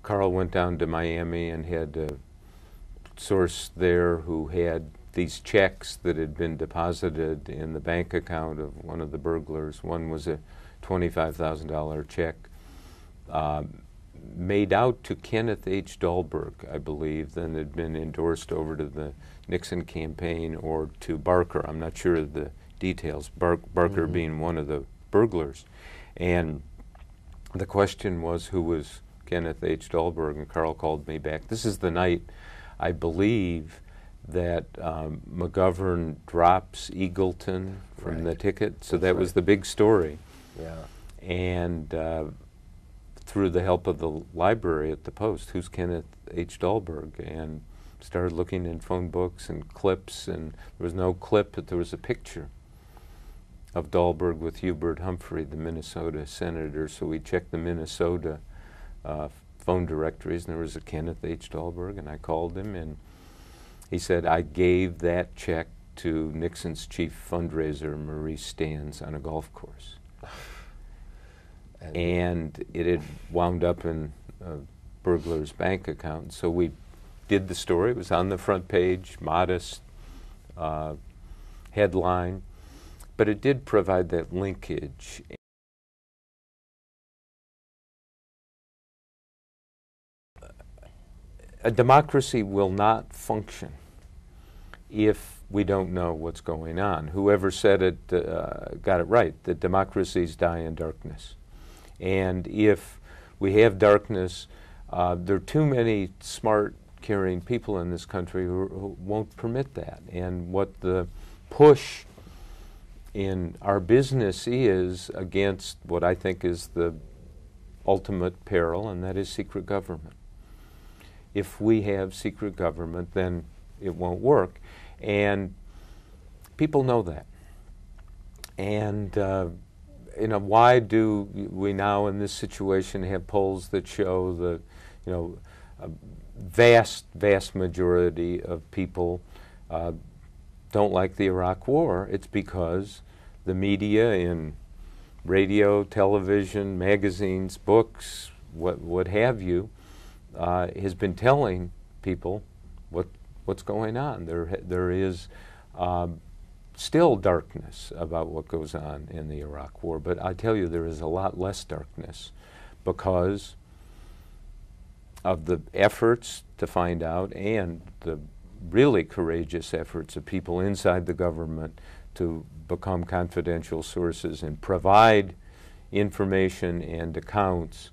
Carl went down to Miami and had a source there who had these checks that had been deposited in the bank account of one of the burglars. One was a $25,000 check made out to Kenneth H. Dahlberg, I believe, then had been endorsed over to the Nixon campaign or to Barker. I'm not sure of the details, Barker being one of the burglars. And the question was, who was Kenneth H. Dahlberg? And Carl called me back. This is the night, I believe, that McGovern drops Eagleton from the ticket. So that was the big story. Yeah. And through the help of the library at the Post, who's Kenneth H. Dahlberg? And started looking in phone books and clips, and there was no clip, but there was a picture of Dahlberg with Hubert Humphrey, the Minnesota senator. So we checked the Minnesota phone directories, and there was a Kenneth H. Dahlberg, and I called him, and he said, I gave that check to Nixon's chief fundraiser, Maurice Stans, on a golf course. And it had wound up in a burglar's bank account. So we did the story. It was on the front page, modest headline, but it did provide that linkage. A democracy will not function if we don't know what's going on. Whoever said it got it right, that democracies die in darkness. And if we have darkness, there are too many smart, caring people in this country who won't permit that. And what the push in our business is against what I think is the ultimate peril, and that is secret government. If we have secret government, then it won't work. And people know that. And why do we now in this situation have polls that show the, a vast majority of people don't like the Iraq War? It's because the media in radio, television, magazines, books, what have you, has been telling people what's going on. There is still darkness about what goes on in the Iraq War, but I tell you, there is a lot less darkness because of the efforts to find out and the really courageous efforts of people inside the government to become confidential sources and provide information and accounts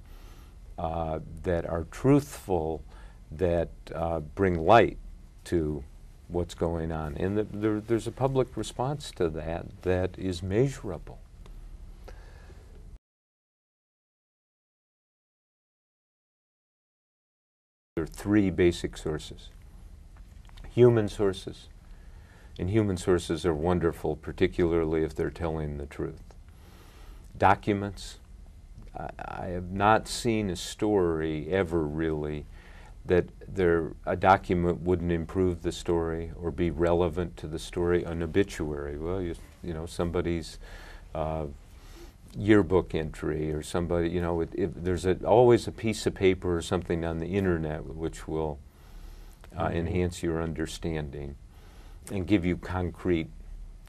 that are truthful, that bring light to what's going on. And there's a public response to that is measurable. There are three basic sources. Human sources. And human sources are wonderful, particularly if they're telling the truth. Documents. I have not seen a story ever really that a document wouldn't improve the story or be relevant to the story. An obituary, well, somebody's yearbook entry or somebody, there's always a piece of paper or something on the internet which will enhance your understanding and give you concrete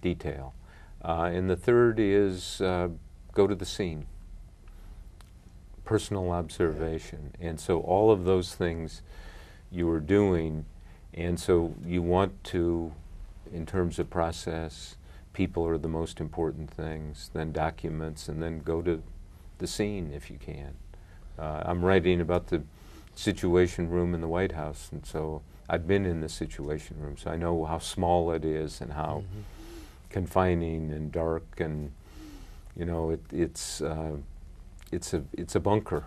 detail. And the third is go to the scene. Personal observation. And so all of those things you are doing, and so you want to, in terms of process, people are the most important things, then documents, and then go to the scene if you can. I'm writing about the Situation Room in the White House, and so I've been in the Situation Room, so I know how small it is and how confining and dark, and it's a bunker.